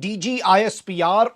DGISPR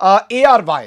ARY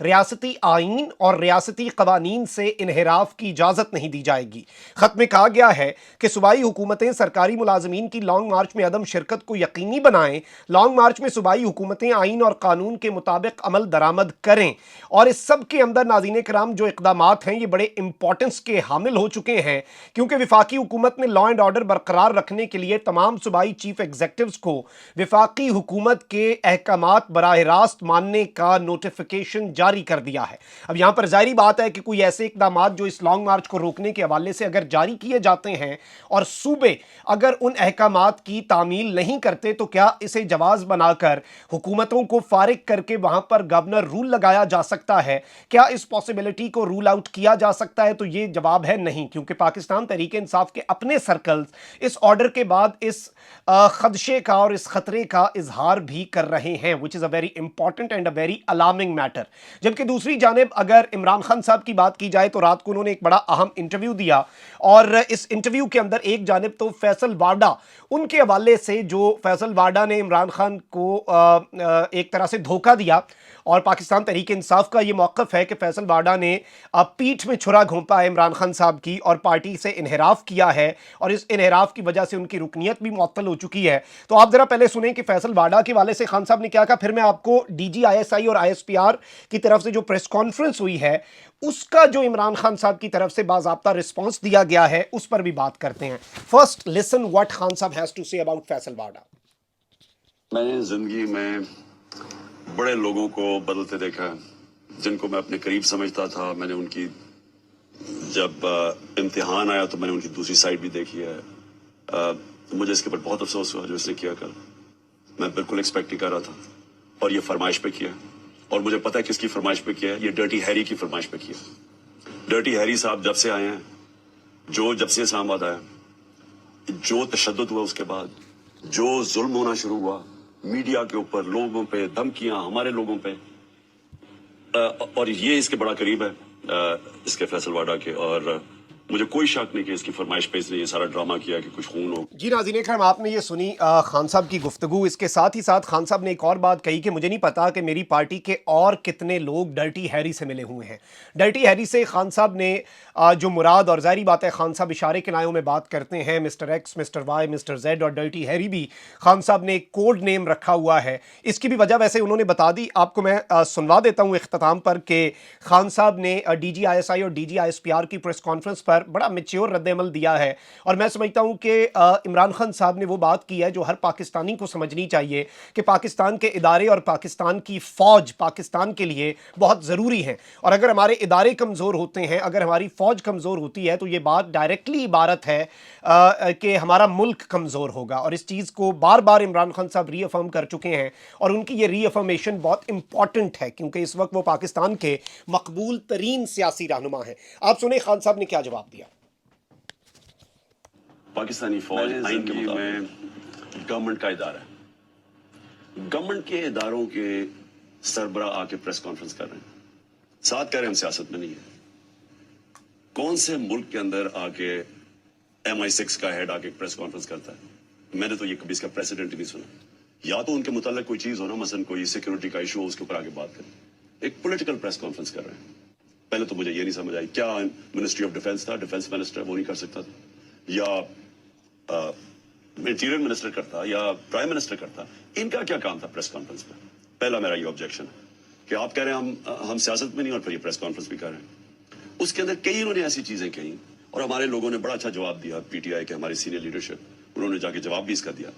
ریاستی آئین اور ریاستی قوانین سے انحراف کی اجازت نہیں دی جائے گی۔ خط میں کہا گیا ہے کہ صوبائی حکومتیں سرکاری ملازمین کی لانگ مارچ میں عدم شرکت کو یقینی بنائیں، لانگ مارچ میں صوبائی حکومتیں آئین اور قانون کے مطابق عمل درآمد کریں، اور اس سب کے اندر ناظرین کرام جو اقدامات ہیں یہ بڑے امپورٹنس کے حامل ہو چکے ہیں، کیونکہ وفاقی حکومت نے لا اینڈ آرڈر برقرار رکھنے کے لیے تمام صوبائی چیف ایگزیکٹوز کو وفاقی حکومت کے احکامات براہ راست ماننے کا نوٹیفیکیشن جاری کر دیا ہے۔ اب یہاں پر ظاہری بات ہے کہ کوئی ایسے اقدامات جو اس لانگ مارچ کو روکنے کے حوالے سے اگر جاری کیے جاتے ہیں اور صوبے اگر ان احکامات کی تعمیل نہیں کرتے تو کیا اسے جواز بنا کر حکومتوں کو فارغ کر کے وہاں پر گورنر رول لگایا جا سکتا ہے؟ کیا اس پاسبلٹی کو رول آؤٹ کیا جا سکتا ہے؟ تو یہ جواب ہے نہیں، کیونکہ پاکستان تحریک انصاف کے اپنے سرکلز اس آرڈر کے بعد اس خدشے کا اور اس خطرے کا اظہار بھی کر رہے ہیں، which is a very important and a very alarming matter۔ جبکہ دوسری جانب اگر عمران خان صاحب کی بات کی جائے تو رات کو انہوں نے ایک بڑا اہم انٹرویو دیا، اور اس انٹرویو کے اندر ایک جانب تو فیصل وارڈا ان کے حوالے سے، جو فیصل وارڈا نے عمران خان کو ایک طرح سے دھوکہ دیا، اور پاکستان تحریک انصاف کا یہ موقف ہے کہ فیصل وارڈا نے پیٹھ میں چھرا گھونپا ہے عمران خان صاحب کی اور پارٹی سے انحراف کیا ہے، اور اس انحراف کی وجہ سے ان کی رکنیت بھی معطل ہو چکی ہے۔ تو آپ ذرا پہلے سنیں کہ فیصل وارڈا کے حوالے سے خان صاحب نے کیا کہا، پھر میں آپ کو D G I S I اور آئی ایس پی آر کی طرف سے جو پریس کانفرنس ہوئی ہے اس کا جو عمران خان صاحب کی طرف سے باضابطہ رسپانس دیا گیا ہے اس پر بھی بات کرتے ہیں۔ فرسٹ لسن واٹ خان صاحب ہیز ٹو سے اباؤٹ فیصل وارڈا۔ میں نے زندگی میں بڑے لوگوں کو بدلتے دیکھا ہے، جن کو میں اپنے قریب سمجھتا تھا، میں نے ان کی جب امتحان آیا تو میں نے ان کی دوسری سائڈ بھی دیکھی ہے۔ مجھے اس کے اوپر بہت افسوس ہوا جو اس نے کیا کل، میں بالکل ایکسپیکٹ نہیں کر رہا تھا، اور یہ فرمائش پہ کیا، اور مجھے پتا ہے کس کی فرمائش پہ کیا ہے، یہ ڈرٹی ہیری کی فرمائش پہ کیا۔ ڈرٹی ہیری صاحب جب سے آئے ہیں، جب سے اسلام آباد آیا، جو تشدد ہوا اس کے بعد، جو ظلم ہونا شروع ہوا میڈیا کے اوپر، لوگوں پہ دھمکیاں ہمارے لوگوں پہ، اور یہ اس کے بڑا قریب ہے اس کے فیصل وارڈا کے، اور مجھے کوئی شک نہیں کہ اس کی فرمائش پہ اس نے یہ سارا ڈرامہ کیا کہ کچھ خون ہو۔ جی ناظرین اکرام، آپ نے یہ سنی خان صاحب کی گفتگو۔ اس کے ساتھ ہی ساتھ خان صاحب نے ایک اور بات کہی کہ مجھے نہیں پتا کہ میری پارٹی کے اور کتنے لوگ ڈرٹی ہیری سے ملے ہوئے ہیں۔ ڈرٹی ہیری سے خان صاحب نے جو مراد، اور ظاہری بات ہے خان صاحب اشارے کے نایوں میں بات کرتے ہیں، mister X, mister Y, mister Z, اور ڈرٹی ہیری بھی خان صاحب نے ایک کوڈ نیم رکھا ہوا ہے۔ اس کی بھی وجہ ویسے انہوں نے بتا دی، آپ کو میں سنوا دیتا ہوں اختتام پر کہ خان صاحب نے D G I S I اور D G I S P R کی پریس کانفرنس پر بڑا میچیور رد عمل دیا ہے، اور میں سمجھتا ہوں کہ عمران خان صاحب نے وہ بات کی ہے جو ہر پاکستانی کو سمجھنی چاہیے کہ پاکستان کے ادارے اور پاکستان کی فوج پاکستان کے لیے بہت ضروری ہیں، اور اگر ہمارے ادارے کمزور ہوتے ہیں، اگر ہماری فوج کمزور ہوتی ہے تو یہ بات ڈائریکٹلی عبارت ہے کہ ہمارا ملک کمزور ہوگا، اور اس چیز کو بار بار عمران خان صاحب ری افرم کر چکے ہیں، اور ان کی یہ ری افرمیشن بہت امپورٹنٹ ہے کیونکہ اس وقت وہ پاکستان کے مقبول ترین سیاسی رہنما ہیں۔ آپ سنیں خان صاحب نے کیا جواب دیا۔ پاکستانی فوج آئین کے مطابق گورنمنٹ کا ادارہ ہے، گورنمنٹ کے اداروں کے سربراہ آ کے پریس کانفرنس کر رہے ہیں، ساتھ کہہ رہے ہیں ہم سیاست میں نہیں ہیں۔ کون سے ملک کے اندر آ کے ایم آئی 6 کا ہیڈ آ کے پریس کانفرنس کرتا ہے؟ میں نے تو یہ کبھی اس کا پریسیڈنٹ نہیں سنا۔ یا تو ان کے متعلق کوئی چیز ہو نا، مثلا کوئی سیکورٹی کا ایشو، اس کے اوپر آ کے بات کریں، ایک پولیٹیکل پریس کانفرنس کر رہے ہیں۔ پہلے تو مجھے یہ نہیں سمجھ آئی، کیا منسٹری آف ڈیفنس تھا، ڈیفنس منسٹر وہ نہیں کر سکتا تھا، یا انٹیریئر منسٹر کرتا، یا پرائم منسٹر کرتا؟ ان کا کیا کام تھا پریس کانفرنس پہ؟ پہلا میرا یہ آبجیکشن ہے کہ آپ کہہ رہے ہیں ہم سیاست میں نہیں، اور پھر یہ پریس کانفرنس بھی کر رہے ہیں۔ اس کے اندر کئی انہوں نے ایسی چیزیں کہیں، اور ہمارے لوگوں نے بڑا اچھا جواب دیا، پی ٹی آئی کے ہماری سینئر لیڈرشپ، انہوں نے جا کے جواب بھی اس کا دیا۔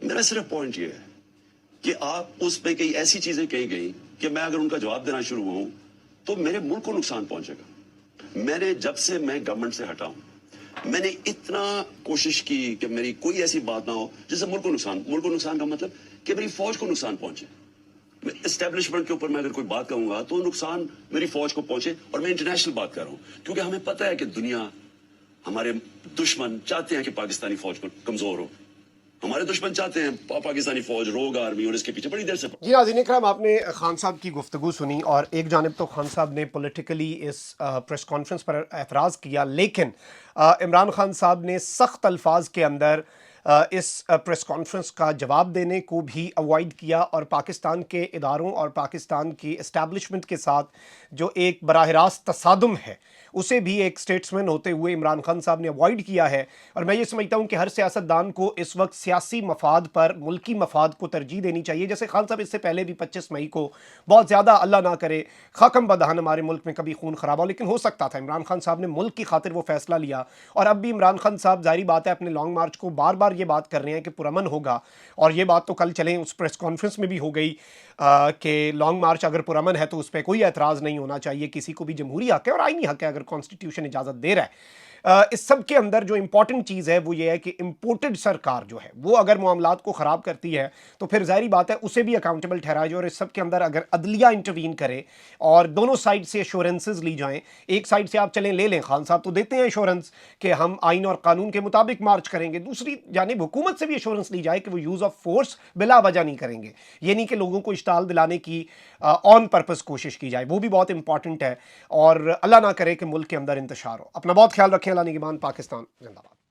میرا صرف پوائنٹ یہ ہے کہ آپ اس پہ کئی ایسی چیزیں کہی گئی کہ میں اگر ان کا جواب دینا شروع ہوں تو میرے ملک کو نقصان پہنچے گا۔ میں نے جب سے میں گورنمنٹ سے ہٹا ہوں، میں نے اتنا کوشش کی کہ میری کوئی ایسی بات نہ ہو جس سے ملک کو نقصان کا مطلب کہ میری فوج کو نقصان پہنچے۔ اسٹیبلشمنٹ کے اوپر میں اگر کوئی بات کہوں گا تو نقصان میری فوج کو پہنچے، اور میں انٹرنیشنل بات کر رہا ہوں، کیونکہ ہمیں پتہ ہے کہ دنیا، ہمارے دشمن چاہتے ہیں کہ پاکستانی فوج کو کمزور ہو، ہمارے دشمن چاہتے ہیں پاکستانی فوج روگ آرمی، اور اس کے پیچھے بڑی دیر سے۔ جی ناظرین اکرام، آپ نے خان صاحب کی گفتگو سنی، اور ایک جانب تو خان صاحب نے پولیٹیکلی اس پریس کانفرنس پر اعتراض کیا، لیکن عمران خان صاحب نے سخت الفاظ کے اندر اس پریس کانفرنس کا جواب دینے کو بھی اوائڈ کیا، اور پاکستان کے اداروں اور پاکستان کی اسٹیبلشمنٹ کے ساتھ جو ایک براہ راست تصادم ہے اسے بھی ایک سٹیٹسمین ہوتے ہوئے عمران خان صاحب نے اوائڈ کیا ہے۔ اور میں یہ سمجھتا ہوں کہ ہر سیاستدان کو اس وقت سیاسی مفاد پر ملکی مفاد کو ترجیح دینی چاہیے۔ جیسے خان صاحب اس سے پہلے بھی 25 مئی کو بہت زیادہ اللہ نہ کرے خاکم بدہن ہمارے ملک میں کبھی خون خرابہ ہو، لیکن ہو سکتا تھا، عمران خان صاحب نے ملک کی خاطر وہ فیصلہ لیا۔ اور اب بھی عمران خان صاحب ظاہری بات ہے اپنے لانگ مارچ کو بار بار یہ بات کر رہے ہیں کہ پرامن ہوگا، اور یہ بات تو کل چلیں اس پریس کانفرنس میں بھی ہو گئی کہ لانگ مارچ اگر پرامن ہے تو اس پہ کوئی اعتراض نہیں ہونا چاہیے، کسی کو بھی جمہوری حق ہے اور آئینی حق ہے اگر کانسٹیٹیوشن اجازت دے رہا ہے۔ اس سب کے اندر جو امپورٹنٹ چیز ہے وہ یہ ہے کہ امپورٹڈ سرکار جو ہے وہ اگر معاملات کو خراب کرتی ہے تو پھر ظاہری بات ہے اسے بھی اکاؤنٹیبل ٹھہرایا جائے، اور اس سب کے اندر اگر عدلیہ انٹروین کرے اور دونوں سائڈ سے ایشورنسز لی جائیں، ایک سائڈ سے آپ چلیں لے لیں، خان صاحب تو دیتے ہیں ایشورنس کہ ہم آئین اور قانون کے مطابق مارچ کریں گے، دوسری جانب حکومت سے بھی ایشورنس لی جائے کہ وہ یوز آف فورس بلا وجہ نہیں کریں گے، یہ نہیں کہ لوگوں کو اشتعال دلانے کی آن پرپس کوشش کی جائے، وہ بھی بہت امپورٹنٹ ہے، اور اللہ نہ کرے کہ ملک کے اندر انتشار ہو۔ اپنا بہت خیال رکھیں، اللہ نگہبان، پاکستان زندہ باد۔